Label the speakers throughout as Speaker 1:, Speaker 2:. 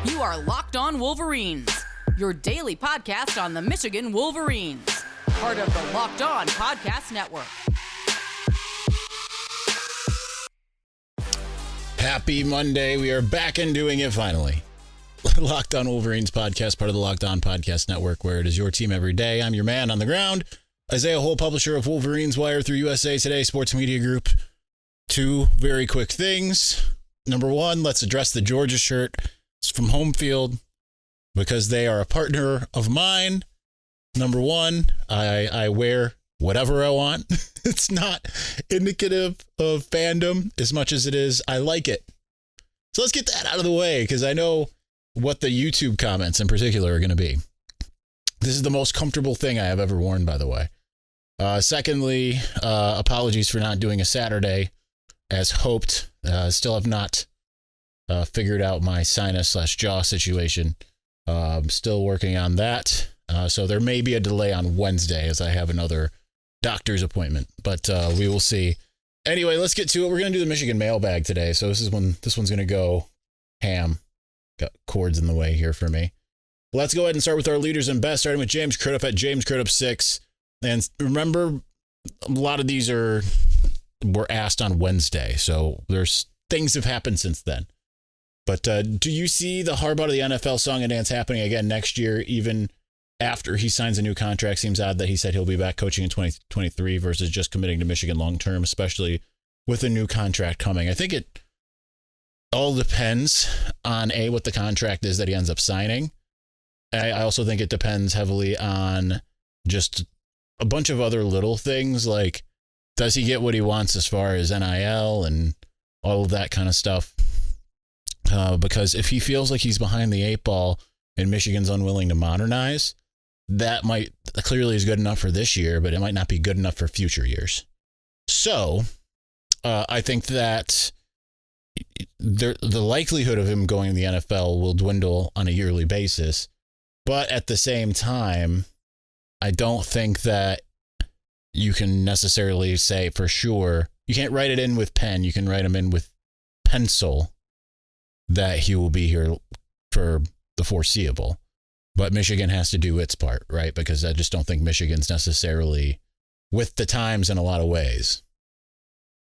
Speaker 1: You are Locked On Wolverines, your daily podcast on the Michigan Wolverines, part of the Locked On Podcast Network.
Speaker 2: Happy Monday. We are back and doing it finally. Locked On Wolverines podcast, part of the Locked On Podcast Network, where it is your team every day. I'm your man on the ground, Isaiah Hole, publisher of Wolverines Wire through USA Today Sports Media Group. Two very quick things. Number one, let's address the Georgia shirt. It's from Home Field because they are a partner of mine. Number one, I wear whatever I want. It's not indicative of fandom as much as it is I like it. So let's get that out of the way because I know what the YouTube comments in particular are going to be. This is the most comfortable thing I have ever worn, by the way. Secondly, apologies for not doing a Saturday as hoped. Still have not figured out my sinus/jaw situation. Still working on that. So there may be a delay on Wednesday as I have another doctor's appointment, but we will see. Anyway, let's get to it. We're going to do the Michigan Mailbag today. So this one's going to go ham. Got cords in the way here for me. Let's go ahead and start with our leaders and best, starting with James Curt at James Curt 6. And remember, a lot of these were asked on Wednesday, so there's things have happened since then. But do you see the Harbaugh of the NFL song and dance happening again next year, even after he signs a new contract? Seems odd that he said he'll be back coaching in 2023 versus just committing to Michigan long term, especially with a new contract coming. I think it all depends on what the contract is that he ends up signing. I also think it depends heavily on just a bunch of other little things, like does he get what he wants as far as NIL and all of that kind of stuff? Because if he feels like he's behind the eight ball and Michigan's unwilling to modernize, that might clearly is good enough for this year, but it might not be good enough for future years. So I think that the likelihood of him going to the NFL will dwindle on a yearly basis. But at the same time, I don't think that you can necessarily say for sure. You can't write it in with pen. You can write him in with pencil that he will be here for the foreseeable. But Michigan has to do its part, right? Because I just don't think Michigan's necessarily with the times in a lot of ways.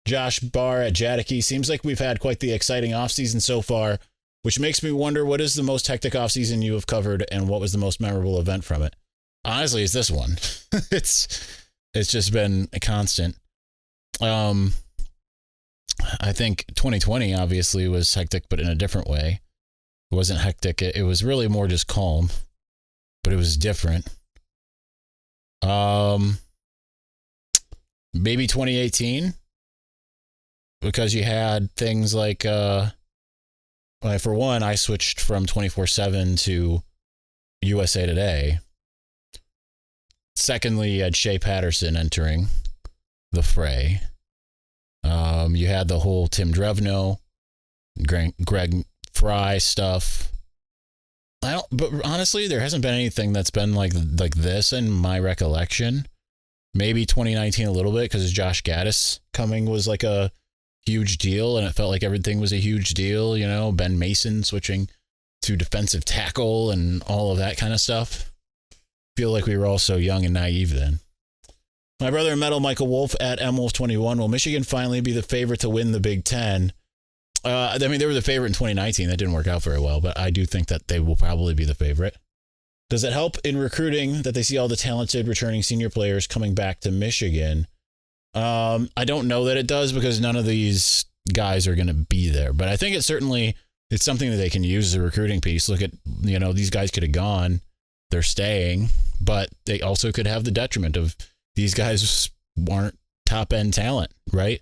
Speaker 2: Josh Barr at Jadicke, seems like we've had quite the exciting offseason so far, which makes me wonder, what is the most hectic offseason you have covered and what was the most memorable event from it? Honestly, it's this one. It's just been a constant. I think 2020 obviously was hectic, but in a different way. It wasn't hectic. It was really more just calm, but it was different. Maybe 2018, because you had things like, for one, I switched from 24/7 to USA Today. Secondly, you had Shea Patterson entering the fray. You had the whole Tim Drevno, Greg Fry stuff. But honestly, there hasn't been anything that's been like this in my recollection. Maybe 2019 a little bit, because Josh Gaddis coming was like a huge deal, and it felt like everything was a huge deal. You know, Ben Mason switching to defensive tackle and all of that kind of stuff. Feel like we were all so young and naive then. My brother in metal, Michael Wolf at MWolf21. Will Michigan finally be the favorite to win the Big Ten? I mean, they were the favorite in 2019. That didn't work out very well, but I do think that they will probably be the favorite. Does it help in recruiting that they see all the talented returning senior players coming back to Michigan? I don't know that it does, because none of these guys are going to be there. But I think it's something that they can use as a recruiting piece. Look at, these guys could have gone. They're staying, but they also could have the detriment of these guys aren't top end talent, right?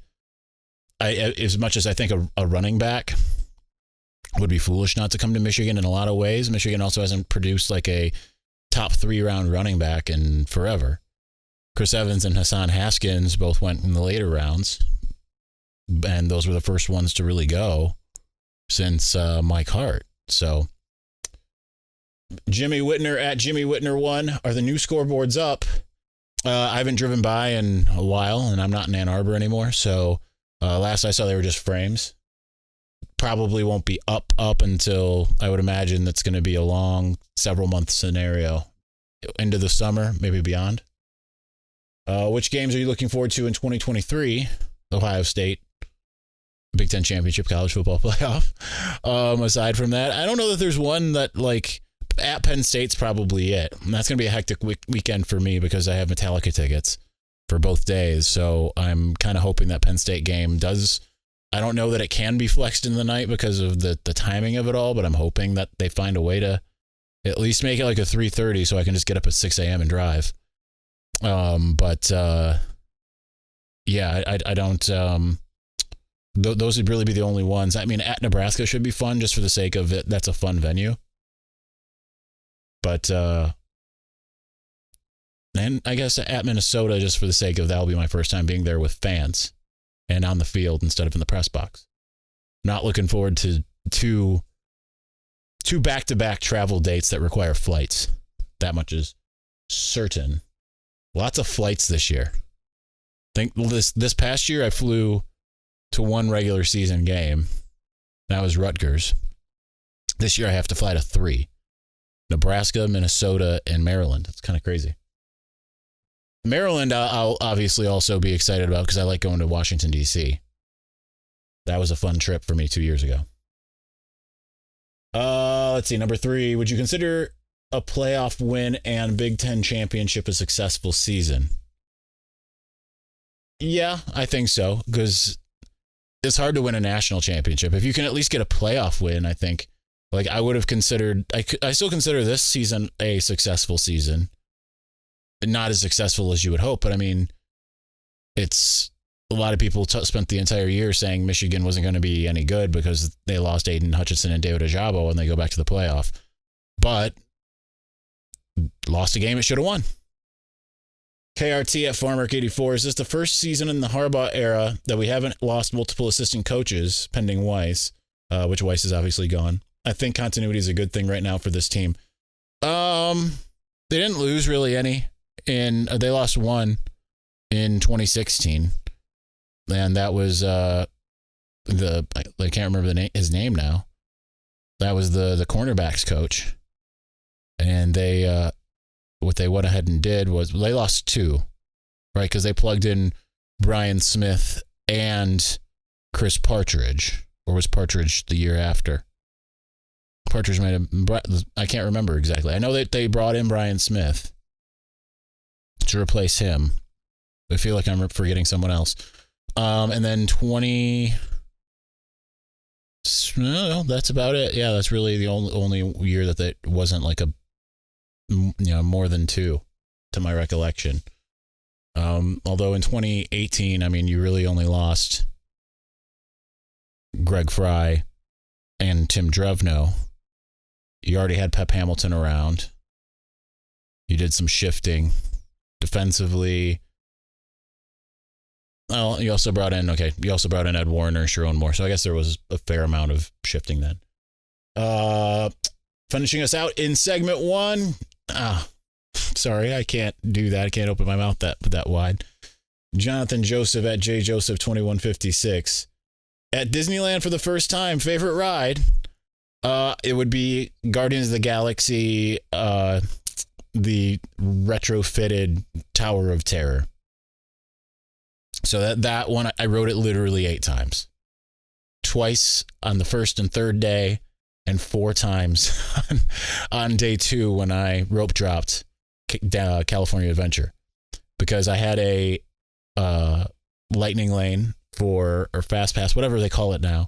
Speaker 2: As much as I think a running back would be foolish not to come to Michigan in a lot of ways, Michigan also hasn't produced like a top 3 round running back in forever. Chris Evans and Hassan Haskins both went in the later rounds, and those were the first ones to really go since Mike Hart. So Jimmy Whitner at Jimmy Whitner1, are the new scoreboards up? I haven't driven by in a while, and I'm not in Ann Arbor anymore. So last I saw, they were just frames. probably won't be up until, I would imagine that's going to be a long several month scenario into the summer, maybe beyond. Which games are you looking forward to in 2023? Ohio State, Big Ten Championship College Football Playoff. Aside from that, I don't know that there's one that, like, at Penn State's probably it. And that's going to be a hectic weekend for me because I have Metallica tickets for both days. So I'm kind of hoping that Penn State game does. I don't know that it can be flexed in the night because of the timing of it all, but I'm hoping that they find a way to at least make it like a 3:30 so I can just get up at 6 a.m. and drive. Yeah, I don't. Those would really be the only ones. I mean, at Nebraska should be fun just for the sake of it. That's a fun venue. But, and I guess at Minnesota, just for the sake of that'll be my first time being there with fans and on the field instead of in the press box. Not looking forward to two back-to-back travel dates that require flights. That much is certain. Lots of flights this year. I think this past year I flew to one regular season game. That was Rutgers. This year I have to fly to 3. Nebraska, Minnesota, and Maryland. It's kind of crazy. Maryland I'll obviously also be excited about because I like going to Washington, D.C. That was a fun trip for me 2 years ago. Let's see. Number 3, would you consider a playoff win and Big Ten championship a successful season? Yeah, I think so, because it's hard to win a national championship. If you can at least get a playoff win, I think, like, I would have considered, I still consider this season a successful season. Not as successful as you would hope, but I mean, it's a lot of people spent the entire year saying Michigan wasn't going to be any good because they lost Aiden Hutchinson and David Ojabo and they go back to the playoff. But lost a game it should have won. KRT at Farmark 84. Is this the first season in the Harbaugh era that we haven't lost multiple assistant coaches, pending Weiss, which Weiss is obviously gone? I think continuity is a good thing right now for this team. They didn't lose really any. They lost one in 2016. And that was I can't remember his name now. That was the cornerbacks coach. And they what they went ahead and did was they lost 2, right? Because they plugged in Brian Smith and Chris Partridge, or was Partridge the year after? Partridge might have, I can't remember exactly. I know that they brought in Brian Smith to replace him. I feel like I'm forgetting someone else. And then no, that's about it. Yeah, that's really the only year that wasn't like a, more than 2 to my recollection. Although in 2018, I mean, you really only lost Greg Fry and Tim Drevno. You already had Pep Hamilton around. You did some shifting defensively. Well, you also brought in Ed Warner, Sharon Moore. So I guess there was a fair amount of shifting then. Finishing us out in segment 1. Sorry, I can't do that. I can't open my mouth that wide. Jonathan Joseph at JJoseph2156. At Disneyland for the first time, favorite ride? It would be Guardians of the Galaxy, the retrofitted Tower of Terror. So that one, I rode it literally 8 times. Twice on the first and third day, and 4 times on day 2 when I rope dropped California Adventure. Because I had a lightning lane or fast pass, whatever they call it now.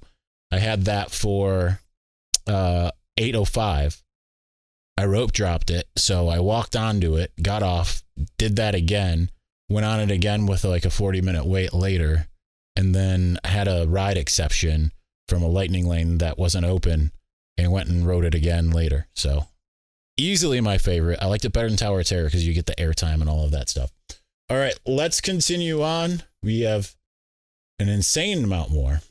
Speaker 2: I had that for 8:05. I rope dropped it, so I walked onto it, got off, did that again, went on it again with like a 40-minute wait later, and then had a ride exception from a lightning lane that wasn't open and went and rode it again later. So easily my favorite. I liked it better than Tower of Terror because you get the airtime and all of that stuff. All right, let's continue on. We have an insane amount more.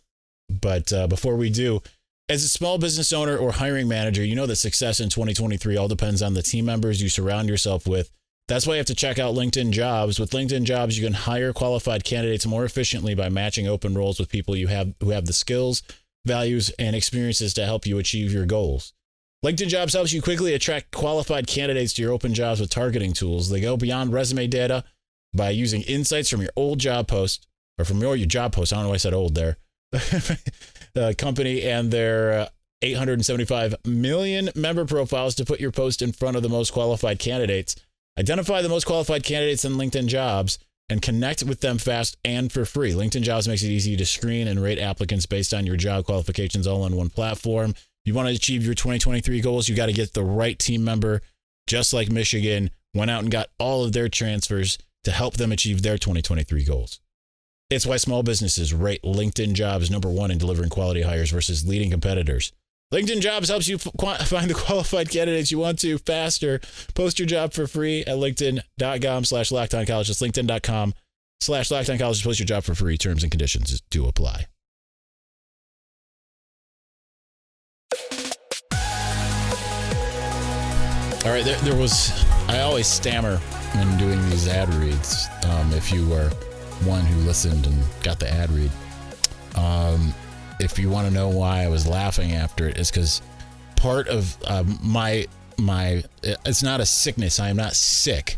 Speaker 2: But before we do, as a small business owner or hiring manager, you know that success in 2023 all depends on the team members you surround yourself with. That's why you have to check out LinkedIn Jobs. With LinkedIn Jobs, you can hire qualified candidates more efficiently by matching open roles with people who have the skills, values, and experiences to help you achieve your goals. LinkedIn Jobs helps you quickly attract qualified candidates to your open jobs with targeting tools. They go beyond resume data by using insights from your old job post, or from your job post. I don't know why I said old there. The company and their 875 million member profiles to put your post in front of the most qualified candidates. Identify the most qualified candidates in LinkedIn Jobs and connect with them fast and for free. LinkedIn Jobs makes it easy to screen and rate applicants based on your job qualifications all on one platform. You want to achieve your 2023 goals, you got to get the right team member, just like Michigan went out and got all of their transfers to help them achieve their 2023 goals. It's why small businesses rate LinkedIn Jobs number one in delivering quality hires versus leading competitors. LinkedIn Jobs helps you find the qualified candidates you want to faster. Post your job for free at linkedin.com/lockedoncollege. That's linkedin.com/lockedoncollege. Post your job for free. Terms and conditions do apply. All right, there was, I always stammer when doing these ad reads. If you were one who listened and got the ad read. If you want to know why I was laughing after it, it's because part of my it's not a sickness. I am not sick.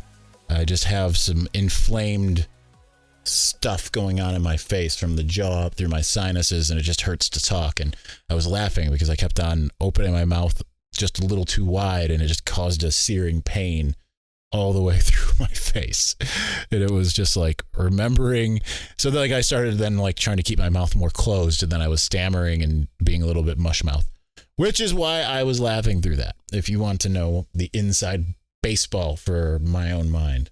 Speaker 2: I just have some inflamed stuff going on in my face from the jaw up through my sinuses, and it just hurts to talk. And I was laughing because I kept on opening my mouth just a little too wide, and it just caused a searing pain all the way through my face. And it was just like remembering. So then, like, I started then like trying to keep my mouth more closed, and then I was stammering and being a little bit mush mouth, which is why I was laughing through that. If you want to know the inside baseball for my own mind.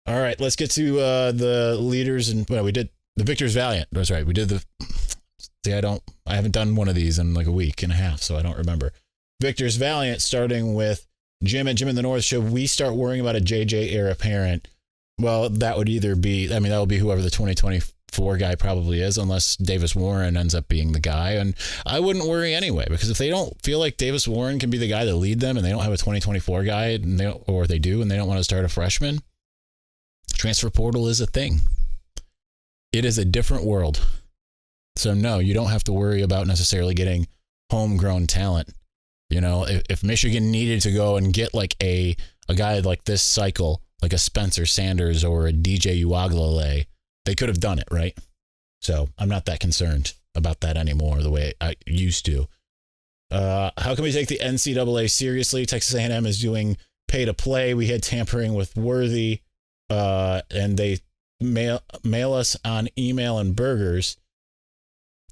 Speaker 2: All right, let's get to the leaders. And well, we did the Victor's Valiant. That's right. We did the, see, I haven't done one of these in like a week and a half, so I don't remember. Victor's Valiant, starting with Jim at Jim in the North. Should we start worrying about a JJ heir apparent? Well, that would either be, I mean, that would be whoever the 2024 guy probably is, unless Davis Warren ends up being the guy. And I wouldn't worry anyway, because if they don't feel like Davis Warren can be the guy to lead them, and they don't have a 2024 guy, and or they do, and they don't want to start a freshman, transfer portal is a thing. It is a different world. So no, you don't have to worry about necessarily getting homegrown talent. You know, if Michigan needed to go and get like a guy like this cycle, like a Spencer Sanders or a DJ Uiagalelei, they could have done it, right? So I'm not that concerned about that anymore the way I used to. How can we take the NCAA seriously? Texas A&M is doing pay to play. We had tampering with Worthy, and they mail us on email and burgers.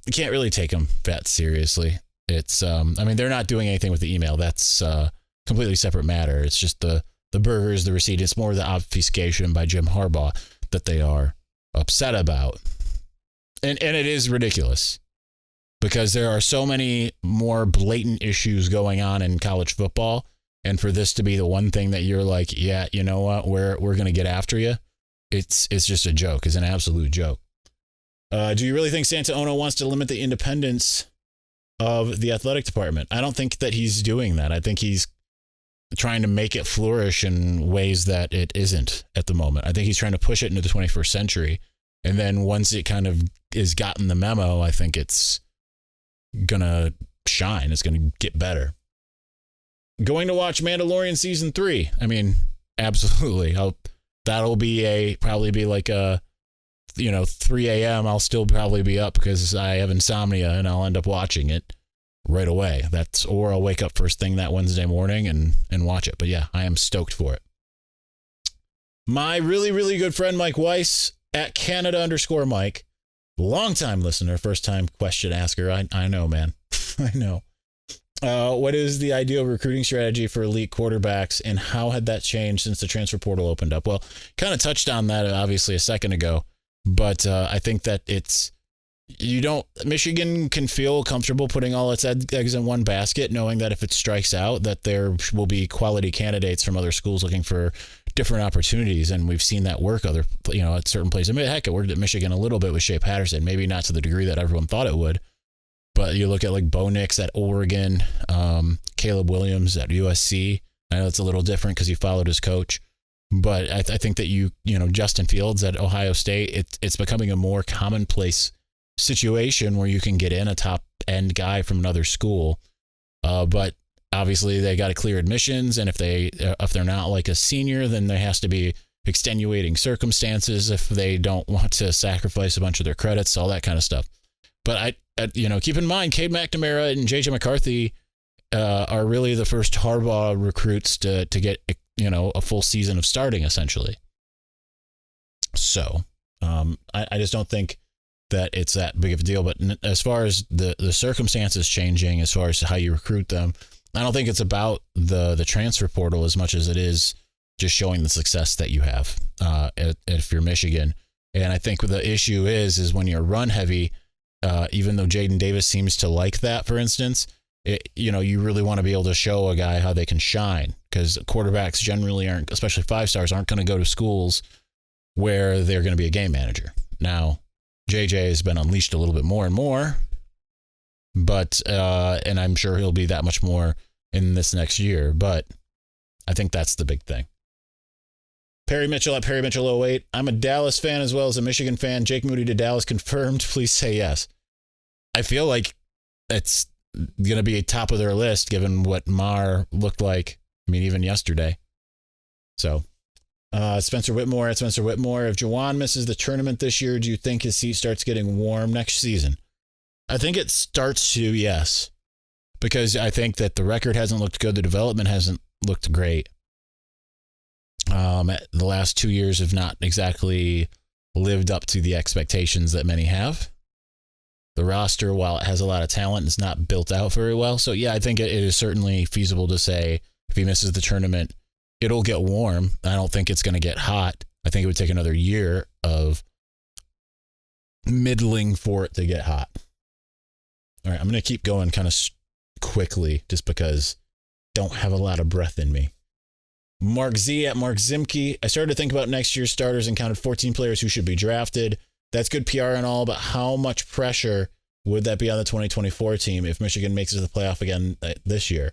Speaker 2: You can't really take them that seriously. It's, I mean, they're not doing anything with the email. That's a completely separate matter. It's just the burgers, the receipt. It's more the obfuscation by Jim Harbaugh that they are upset about. And it is ridiculous because there are so many more blatant issues going on in college football. And for this to be the one thing that you're like, yeah, you know what, we're going to get after you. It's just a joke. It's an absolute joke. Do you really think Santaono wants to limit the independence of the athletic department? I don't think that he's doing that. I think he's trying to make it flourish in ways that it isn't at the moment. I think he's trying to push it into the 21st century. And then once it kind of is gotten the memo, I think it's going to shine. It's going to get better. Going to watch Mandalorian season 3. I mean, absolutely. That'll be probably be like a, 3 a.m. I'll still probably be up because I have insomnia, and I'll end up watching it right away. Or I'll wake up first thing that Wednesday morning and watch it. But yeah, I am stoked for it. My really, really good friend, Mike Weiss at Canada_Mike, longtime listener, first time question asker. I know, man. I know. What is the ideal recruiting strategy for elite quarterbacks, and how had that changed since the transfer portal opened up? Well, kind of touched on that obviously a second ago. But I think that Michigan can feel comfortable putting all its eggs in one basket, knowing that if it strikes out, that there will be quality candidates from other schools looking for different opportunities. And we've seen that work at certain places. I mean, heck, it worked at Michigan a little bit with Shea Patterson, maybe not to the degree that everyone thought it would. But you look at like Bo Nix at Oregon, Caleb Williams at USC. I know it's a little different because he followed his coach. But I think that Justin Fields at Ohio State, it's becoming a more commonplace situation where you can get in a top end guy from another school. But obviously they got to clear admissions. And if they're not like a senior, then there has to be extenuating circumstances if they don't want to sacrifice a bunch of their credits, all that kind of stuff. But keep in mind, Cade McNamara and JJ McCarthy are really the first Harbaugh recruits to get, a full season of starting essentially. So I just don't think that it's that big of a deal. But as far as the circumstances changing, as far as how you recruit them, I don't think it's about the transfer portal as much as it is just showing the success that you have if you're Michigan. And I think the issue is when you're run heavy, even though Jaden Davis seems to like that, for instance, you really want to be able to show a guy how they can shine, because quarterbacks generally aren't, especially 5-stars, aren't going to go to schools where they're going to be a game manager. Now, JJ has been unleashed a little bit more and more, but and I'm sure he'll be that much more in this next year. But I think that's the big thing. Perry Mitchell at Perry Mitchell 08. I'm a Dallas fan as well as a Michigan fan. Jake Moody to Dallas confirmed. Please say yes. I feel like it's going to be top of their list given what Mar looked like. I mean, even yesterday. So, Spencer Whitmore at Spencer Whitmore. If Juwan misses the tournament this year, do you think his seat starts getting warm next season? I think it starts to, yes. Because I think that the record hasn't looked good. The development hasn't looked great. The last 2 years have not exactly lived up to the expectations that many have. The roster, while it has a lot of talent, is not built out very well. So, yeah, I think it is certainly feasible to say if he misses the tournament, it'll get warm. I don't think it's going to get hot. I think it would take another year of middling for it to get hot. All right, I'm going to keep going kind of quickly just because I don't have a lot of breath in me. Mark Z at Mark Zimke. I started to think about next year's starters and counted 14 players who should be drafted. That's good PR and all, but how much pressure would that be on the 2024 team if Michigan makes it to the playoff again this year?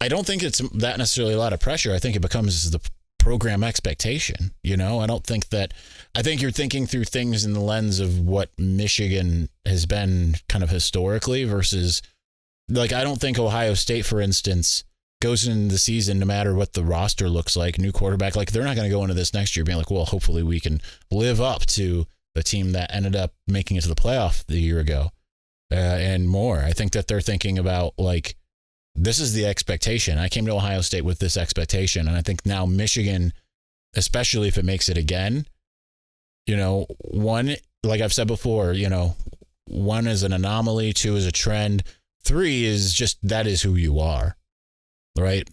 Speaker 2: I don't think it's that necessarily a lot of pressure. I think it becomes the program expectation. I think you're thinking through things in the lens of what Michigan has been kind of historically versus, like, I don't think Ohio State, for instance, goes into the season, no matter what the roster looks like, new quarterback, like they're not going to go into this next year being like, well, hopefully we can live up to the team that ended up making it to the playoff the year ago and more. I think that they're thinking about, like, this is the expectation. I came to Ohio State with this expectation. And I think now Michigan, especially if it makes it again, one, like I've said before, one is an anomaly, 2 is a trend, 3 is just, that is who you are. Right?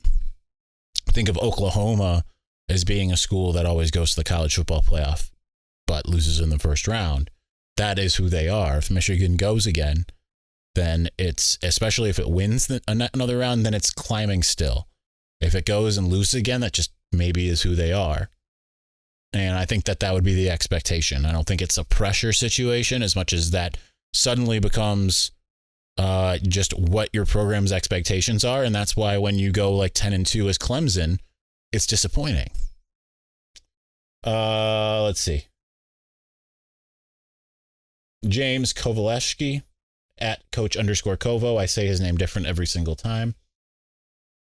Speaker 2: Think of Oklahoma as being a school that always goes to the college football playoff, but loses in the first round. That is who they are. If Michigan goes again, then it's, especially if it wins another round, then it's climbing still. If it goes and loses again, that just maybe is who they are. And I think that would be the expectation. I don't think it's a pressure situation as much as that suddenly becomes just what your program's expectations are. And that's why when you go like 10-2 as Clemson, it's disappointing. Let's see. James Kovalevsky at Coach_Kovo. I say his name different every single time.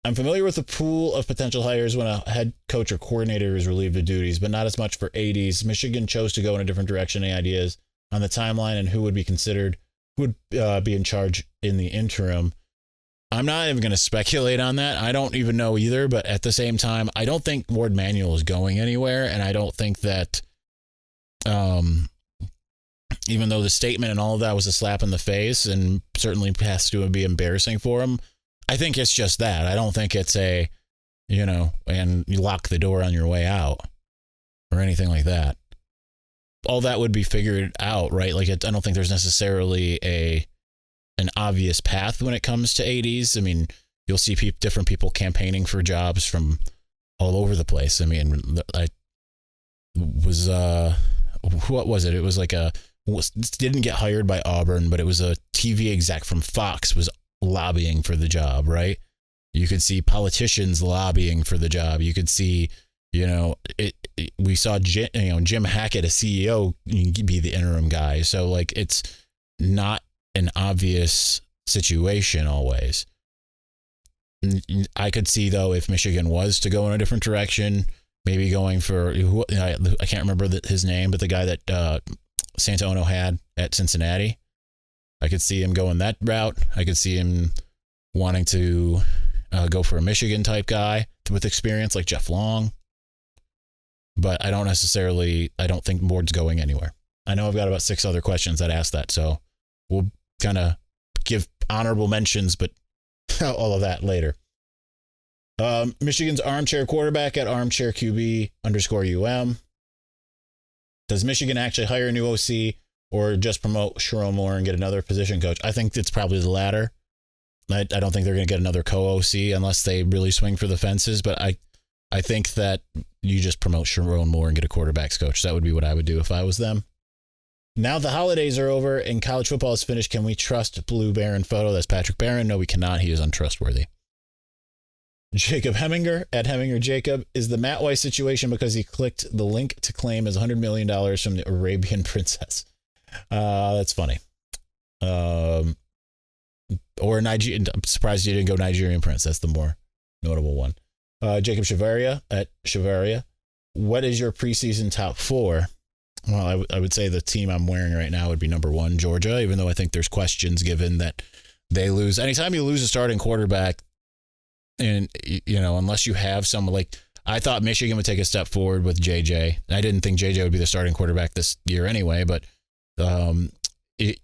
Speaker 2: I'm familiar with the pool of potential hires when a head coach or coordinator is relieved of duties, but not as much for ADs. Michigan chose to go in a different direction. Any ideas on the timeline and who would be be in charge in the interim? I'm not even going to speculate on that. I don't even know either, but at the same time, I don't think Ward Manuel is going anywhere, and I don't think that even though the statement and all of that was a slap in the face and certainly has to be embarrassing for him, I think it's just that. I don't think it's and you lock the door on your way out or anything like that. All that would be figured out, right? Like, I don't think there's necessarily an obvious path when it comes to ADs. I mean, you'll see different people campaigning for jobs from all over the place. I mean, what was it? It was like didn't get hired by Auburn, but it was a TV exec from Fox was lobbying for the job, right? You could see politicians lobbying for the job. You could see, we saw Jim Hackett, a CEO, be the interim guy. So, like, it's not an obvious situation always. I could see, though, if Michigan was to go in a different direction, maybe going for, I can't remember his name, but the guy that Santono had at Cincinnati. I could see him going that route. I could see him wanting to go for a Michigan type guy with experience like Jeff Long. But I don't think Ward's going anywhere. I know I've got about 6 other questions that ask that, so we'll kind of give honorable mentions, but all of that later. Michigan's armchair quarterback at armchair QB _UM. Does Michigan actually hire a new OC or just promote Sharon Moore and get another position coach? I think it's probably the latter. I don't think they're going to get another co-OC unless they really swing for the fences, but I think that you just promote Sharon Moore and get a quarterback's coach. That would be what I would do if I was them. Now the holidays are over and college football is finished. Can we trust Blue Baron Photo? That's Patrick Barron. No, we cannot. He is untrustworthy. Jacob Heminger at Heminger Jacob. Is the Matt Weiss situation because he clicked the link to claim his $100 million from the Arabian princess? That's funny. Or Nigerian. I'm surprised you didn't go Nigerian prince. That's the more notable one. Jacob Chavaria at Chavaria. What is your preseason top 4? Well, I would say the team I'm wearing right now would be number 1, Georgia, even though I think there's questions given that they lose. Anytime you lose a starting quarterback, and, unless you have someone like, I thought Michigan would take a step forward with JJ. I didn't think JJ would be the starting quarterback this year anyway, but, when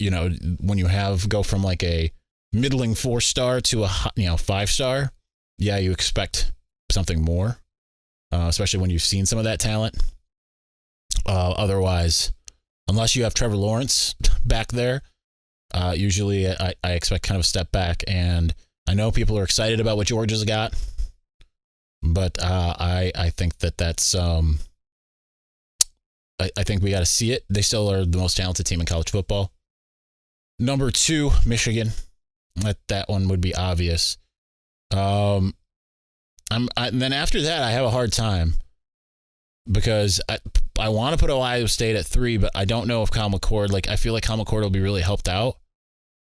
Speaker 2: you go from like a middling 4-star to a 5-star, yeah, you expect something more, especially when you've seen some of that talent. Otherwise, unless you have Trevor Lawrence back there, usually I expect kind of a step back. And I know people are excited about what Georgia's got, but I think that's I think we got to see it. They still are the most talented team in college football. Number 2, Michigan. That one would be obvious. And then after that, I have a hard time because I want to put Ohio State at 3, but I don't know if Kyle McCord, I feel like Kyle McCord will be really helped out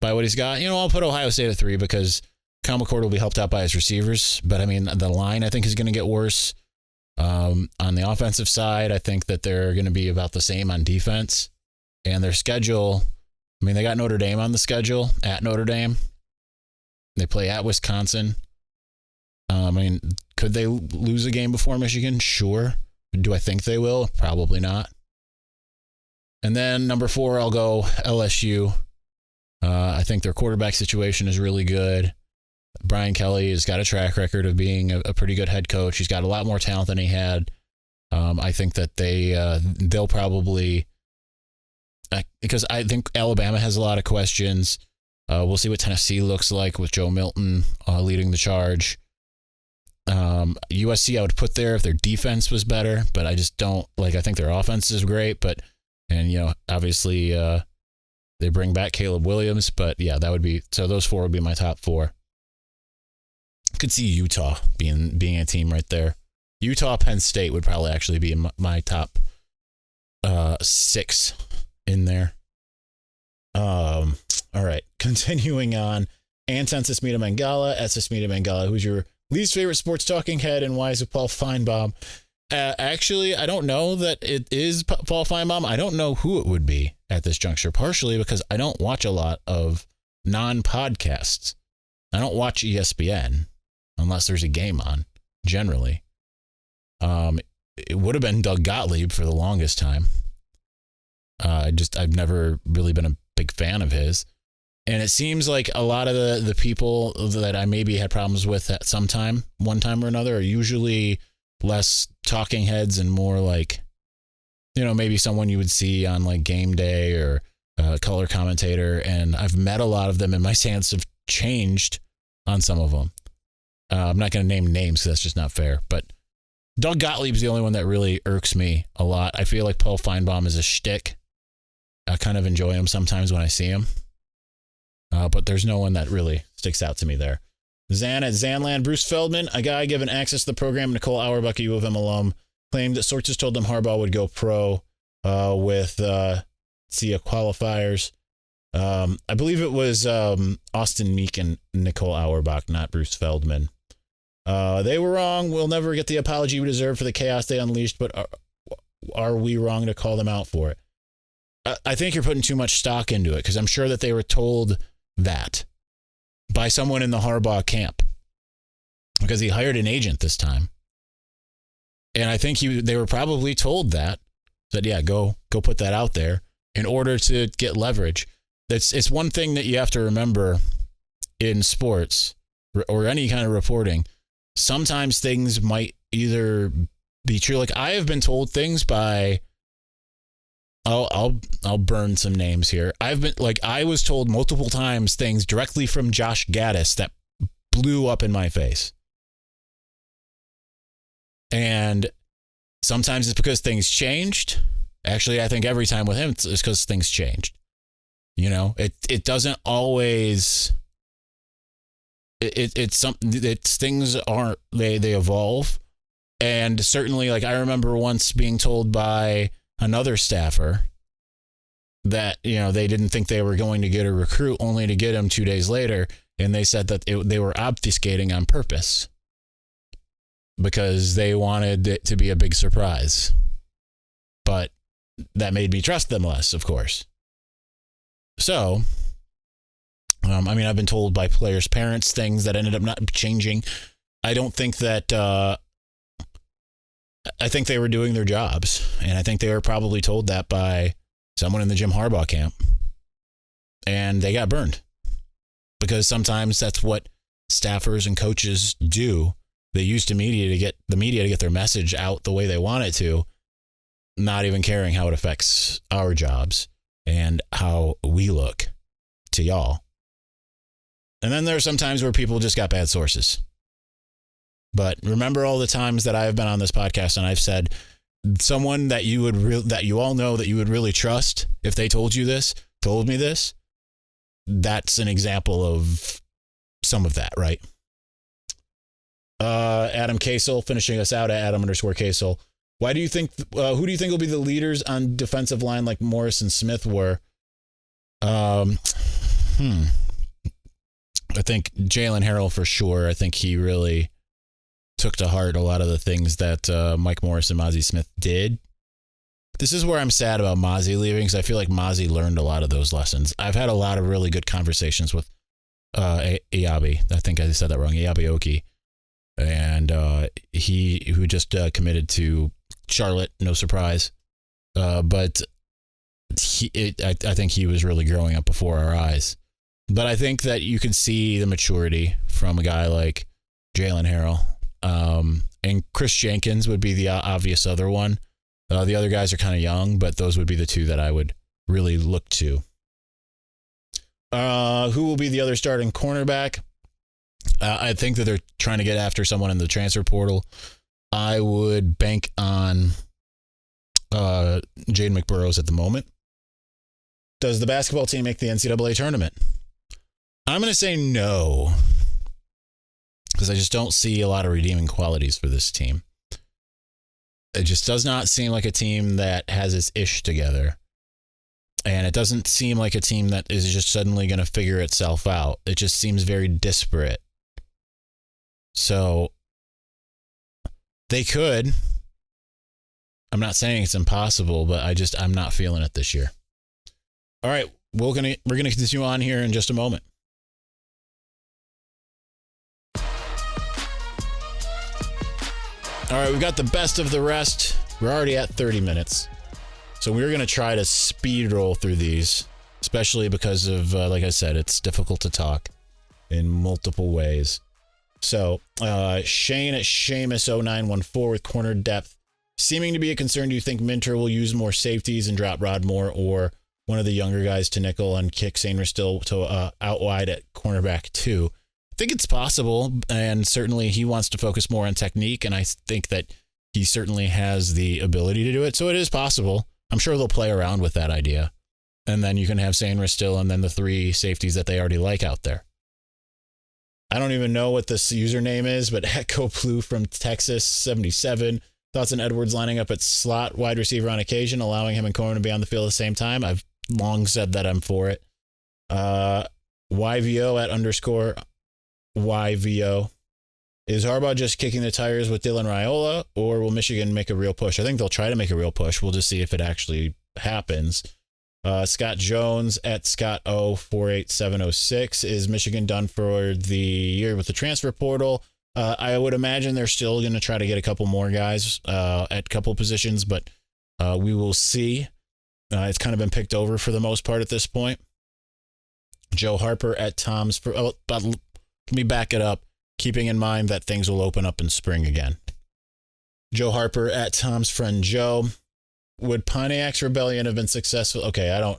Speaker 2: by what he's got. I'll put Ohio State at 3 because Kyle McCord will be helped out by his receivers. But I mean, the line I think is going to get worse. On the offensive side, I think that they're going to be about the same on defense. And their schedule, I mean, they got Notre Dame on the schedule at Notre Dame. They play at Wisconsin. I mean, could they lose a game before Michigan? Sure. Do I think they will? Probably not. And then number 4, I'll go LSU. I think their quarterback situation is really good. Brian Kelly has got a track record of being a pretty good head coach. He's got a lot more talent than he had. I think that they'll probably, because I think Alabama has a lot of questions. We'll see what Tennessee looks like with Joe Milton leading the charge. USC I would put there if their defense was better, but I just don't I think their offense is great, obviously they bring back Caleb Williams, but yeah, that would be, so those 4 would be my top 4. Could see Utah being a team right there. Utah, Penn State would probably actually be my top 6 in there. All right, continuing on. Anton Sesmita Mangala at Sesmita Mangala, who's your least favorite sports talking head and why is it Paul Feinbaum? Actually, I don't know that it is Paul Feinbaum. I don't know who it would be at this juncture, partially because I don't watch a lot of non-podcasts. I don't watch ESPN unless there's a game on, generally. It would have been Doug Gottlieb for the longest time. I've never really been a big fan of his. And it seems like a lot of the people that I maybe had problems with at one time or another, are usually less talking heads and more maybe someone you would see on game day or color commentator. And I've met a lot of them and my stance have changed on some of them. I'm not going to name names because that's just not fair. But Doug Gottlieb's the only one that really irks me a lot. I feel like Paul Feinbaum is a shtick. I kind of enjoy him sometimes when I see him. But there's no one that really sticks out to me there. Zan at Zanland. Bruce Feldman, a guy given access to the program, Nicole Auerbach, a U of M alum, claimed that sources told them Harbaugh would go pro with qualifiers. I believe it was Austin Meek and Nicole Auerbach, not Bruce Feldman. They were wrong. We'll never get the apology we deserve for the chaos they unleashed, but are we wrong to call them out for it? I think you're putting too much stock into it, because I'm sure that they were told that by someone in the Harbaugh camp, because he hired an agent this time. And I think they were probably told that yeah, go put that out there in order to get leverage. It's one thing that you have to remember in sports or any kind of reporting. Sometimes things might either be true. Like, I have been told things by, I'll burn some names here. I was told multiple times things directly from Josh Gaddis that blew up in my face. And sometimes it's because things changed. Actually, I think every time with him, it's because things changed. You know, it doesn't always. It's something. Things aren't. They evolve, and certainly, like, I remember once being told by another staffer that, you know, they didn't think they were going to get a recruit, only to get him 2 days later, and they said that they were obfuscating on purpose because they wanted it to be a big surprise. But that made me trust them less, of course. So, I mean, I've been told by players' parents things that ended up not changing. I don't think that, I think they were doing their jobs, and I think they were probably told that by someone in the Jim Harbaugh camp, and they got burned, because sometimes that's what staffers and coaches do. They use the media to get their message out the way they want it to, not even caring how it affects our jobs and how we look to y'all. And then there are some times where people just got bad sources. But remember all the times that I've been on this podcast and I've said someone that you all know that you would really trust, if they told me this, that's an example of some of that, right? Adam Kasel finishing us out at Adam_Kasel. Who do you think will be the leaders on defensive line like Morris and Smith were? I think Jalen Harrell for sure. I think he really took to heart a lot of the things that Mike Morris and Mozzie Smith did. This is where I'm sad about Mozzie leaving, because I feel like Mozzie learned a lot of those lessons. I've had a lot of really good conversations with Iabi. I think I said that wrong. Iabi Oki. And who just committed to Charlotte, no surprise. But I think he was really growing up before our eyes. But I think that you can see the maturity from a guy like Jalen Harrell. And Chris Jenkins would be the obvious other one. The other guys are kind of young, but those would be the two that I would really look to. Who will be the other starting cornerback? I think that they're trying to get after someone in the transfer portal. I would bank on Jaden McBurrows at the moment. Does the basketball team make the NCAA tournament? I'm going to say no, because I just don't see a lot of redeeming qualities for this team. It just does not seem like a team that has its ish together. And it doesn't seem like a team that is just suddenly going to figure itself out. It just seems very disparate. So they could. I'm not saying it's impossible, but I'm not feeling it this year. All right, we're gonna continue on here in just a moment. All right, we've got the best of the rest. We're already at 30 minutes. So we're going to try to speed roll through these, especially because of, like I said, it's difficult to talk in multiple ways. So Shane at Seamus0914 with corner depth seeming to be a concern. Do you think Minter will use more safeties and drop Rod Moore or one of the younger guys to nickel and kick Sainer still to out wide at cornerback 2? I think it's possible, and certainly he wants to focus more on technique, and I think that he certainly has the ability to do it, so it is possible. I'm sure they'll play around with that idea, and then you can have Sainer still and then the 3 safeties that they already like out there. I don't even know what this username is, but Echo Blue from Texas 77. Thoughts on Edwards lining up at slot wide receiver on occasion, allowing him and Corman to be on the field at the same time? I've long said that I'm for it. YVO at _ YVO. Is Harbaugh just kicking the tires with Dylan Raiola, or will Michigan make a real push? I think they'll try to make a real push. We'll just see if it actually happens. Scott Jones at Scott O 48706. Is Michigan done for the year with the transfer portal? I would imagine they're still going to try to get a couple more guys at a couple positions, but we will see. It's kind of been picked over for the most part at this point. Joe Harper at Tom's. Let me back it up, keeping in mind that things will open up in spring again. Joe Harper at Tom's friend Joe. Would Pontiac's rebellion have been successful? Okay,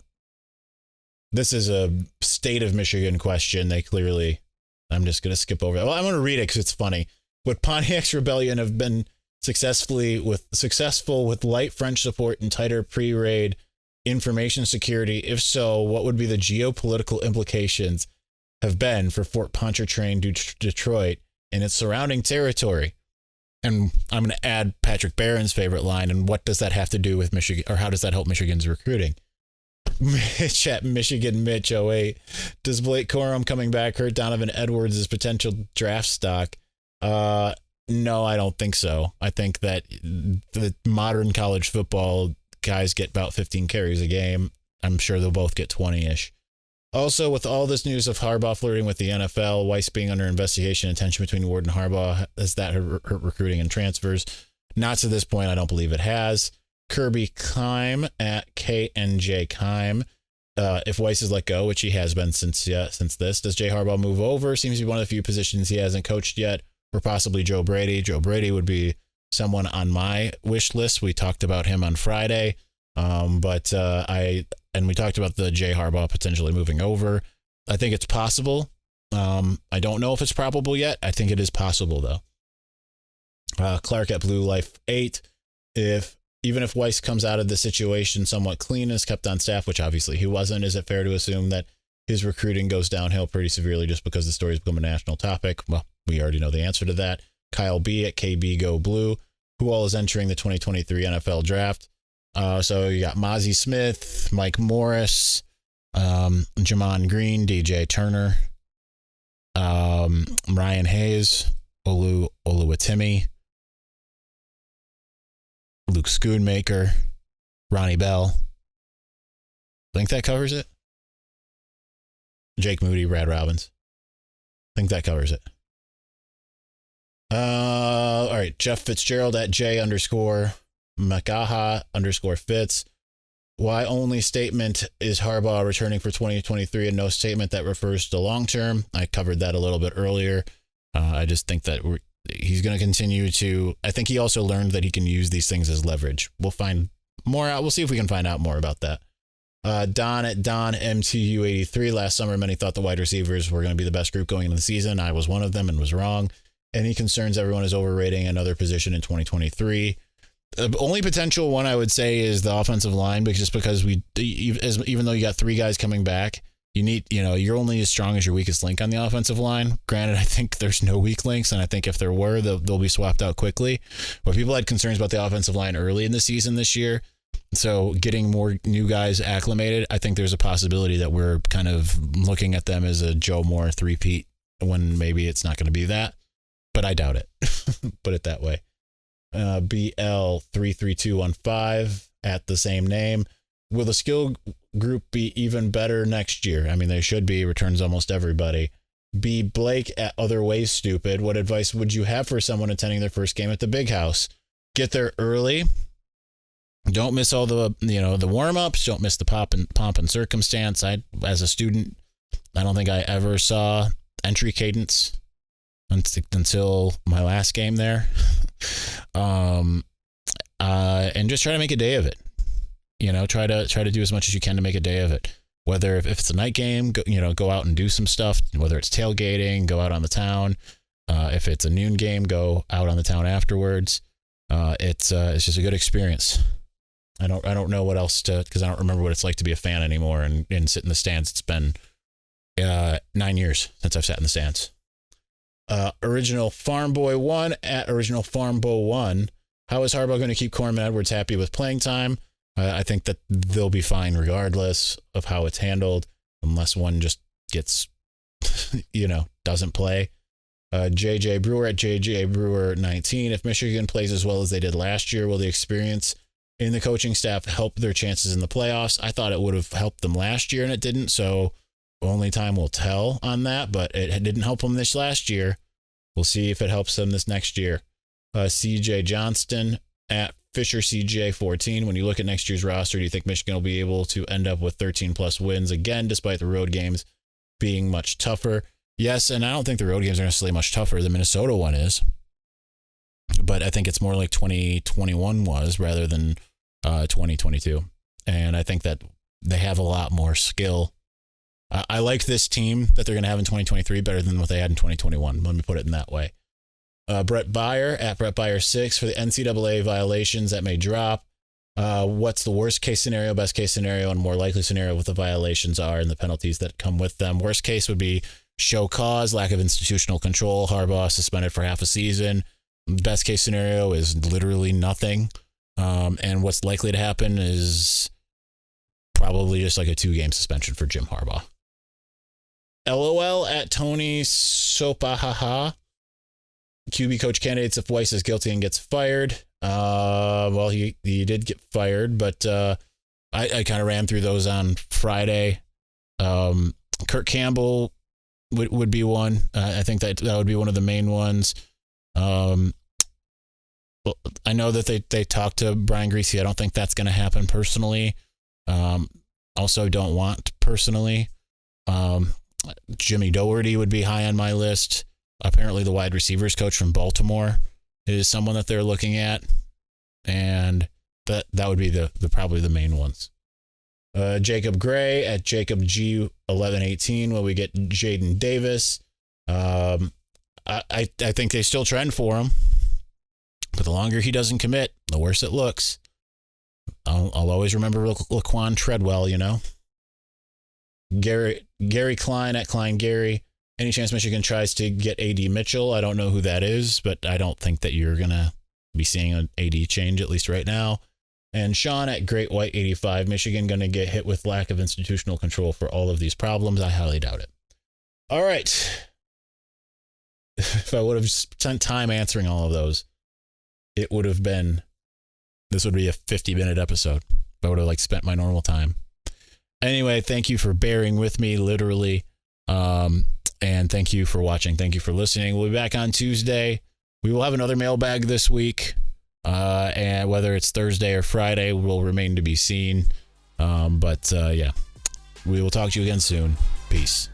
Speaker 2: this is a state of Michigan question. I'm just going to skip over that. Well, I'm going to read it because it's funny. Would Pontiac's rebellion have been successful with light French support and tighter pre-raid information security? If so, what would be the geopolitical implications have been for Fort Pontchartrain, Detroit, and its surrounding territory? And I'm going to add Patrick Barron's favorite line. And what does that have to do with Michigan, or how does that help Michigan's recruiting? Mitch at Michigan Mitch 08. Does Blake Corum coming back hurt Donovan Edwards' potential draft stock? No, I don't think so. I think that the modern college football guys get about 15 carries a game. I'm sure they'll both get 20-ish. Also, with all this news of Harbaugh flirting with the NFL, Weiss being under investigation, and tension between Ward and Harbaugh, has that hurt recruiting and transfers? Not to this point. I don't believe it has. Kirby Kime at KNJ Kime. If Weiss is let go, which he has been since this, does Jay Harbaugh move over? Seems to be one of the few positions he hasn't coached yet, or possibly Joe Brady. Joe Brady would be someone on my wish list. We talked about him on Friday, we talked about the Jay Harbaugh potentially moving over. I think it's possible. I don't know if it's probable yet. I think it is possible, though. Clark at Blue Life 8. Even if Weiss comes out of the situation somewhat clean and is kept on staff, which obviously he wasn't, is it fair to assume that his recruiting goes downhill pretty severely just because the story's become a national topic? Well, we already know the answer to that. Kyle B at KB Go Blue. Who all is entering the 2023 NFL draft? So you got Mozzie Smith, Mike Morris, Jamon Green, DJ Turner, Ryan Hayes, Oluwatimi, Luke Schoonmaker, Ronnie Bell. I think that covers it. Jake Moody, Brad Robbins. I think that covers it. All right. Jeff Fitzgerald at J _ Makaha _ Fitz. Why only statement is Harbaugh returning for 2023 and no statement that refers to long term? I covered that a little bit earlier. I just think that he's going to continue to. I think he also learned that he can use these things as leverage. We'll find more out. We'll see if we can find out more about that. Don at Don MTU 83. Last summer, many thought the wide receivers were going to be the best group going into the season. I was one of them and was wrong. Any concerns everyone is overrating another position in 2023? The only potential one I would say is the offensive line, because even though you got three guys coming back, you're only as strong as your weakest link on the offensive line. Granted, I think there's no weak links, and I think if there were, they'll be swapped out quickly. But people had concerns about the offensive line early in the season this year. So getting more new guys acclimated, I think there's a possibility that we're kind of looking at them as a Joe Moore three-peat when maybe it's not going to be that. But I doubt it. Put it that way. BL33215 at the same name. Will the skill group be even better next year? I mean, they should be. Returns almost everybody. B. Blake at Other Ways Stupid. What advice would you have for someone attending their first game at the Big House? Get there early. Don't miss all the warm-ups. Don't miss the pomp and circumstance. As a student, I don't think I ever saw entry cadence until my last game there. And just try to make a day of it. Try to do as much as you can to make a day of it. Whether if it's a night game, go out and do some stuff. Whether it's tailgating, go out on the town. If it's a noon game, go out on the town afterwards. It's just a good experience. I don't know what else because I don't remember what it's like to be a fan anymore and sit in the stands. It's been 9 years since I've sat in the stands. Original Farm Boy 1 at Original Farm Boy 1. How is Harbaugh going to keep Corman Edwards happy with playing time? I think that they'll be fine regardless of how it's handled. unless one just gets, doesn't play. JJ Brewer at JJ Brewer 19. If Michigan plays as well as they did last year, will the experience in the coaching staff help their chances in the playoffs? I thought it would have helped them last year and it didn't. So only time will tell on that, but it didn't help them this last year. We'll see if it helps them this next year. CJ Johnston at Fisher CJ 14. When you look at next year's roster, do you think Michigan will be able to end up with 13 plus wins again, despite the road games being much tougher? Yes, and I don't think the road games are necessarily much tougher. The Minnesota one is, but I think it's more like 2021 was rather than 2022. And I think that they have a lot more skill. I like this team that they're going to have in 2023 better than what they had in 2021. Let me put it in that way. Brett Byer at Brett Byer 6 for the NCAA violations that may drop. What's the worst case scenario, best case scenario, and more likely scenario with the violations are and the penalties that come with them? Worst case would be show cause, lack of institutional control, Harbaugh suspended for half a season. Best case scenario is literally nothing. And what's likely to happen is probably just like a 2-game suspension for Jim Harbaugh. LOL at Tony Sopahaha. QB coach candidates if Weiss is guilty and gets fired. Well, he did get fired, but I kind of ran through those on Friday. Kurt Campbell would be one. I think that would be one of the main ones. I know that they talked to Brian Griese. I don't think that's going to happen personally. Also don't want personally. Jimmy Doherty would be high on my list. Apparently the wide receivers coach from Baltimore is someone that they're looking at. And that would be the probably the main ones. Jacob Gray at Jacob G 1118. Will we get Jaden Davis? I think they still trend for him. But the longer he doesn't commit, the worse it looks. I'll always remember Laquan Treadwell, Gary Klein at Klein Gary. Any chance Michigan tries to get AD Mitchell? I don't know who that is, but I don't think that you're going to be seeing an AD change, at least right now. And Sean at Great White 85. Michigan going to get hit with lack of institutional control for all of these problems? I highly doubt it. All right. If I would have spent time answering all of those, this would be a 50-minute episode. I would have spent my normal time. Anyway, thank you for bearing with me, literally. And thank you for watching. Thank you for listening. We'll be back on Tuesday. We will have another mailbag this week. And whether it's Thursday or Friday will remain to be seen. But we will talk to you again soon. Peace.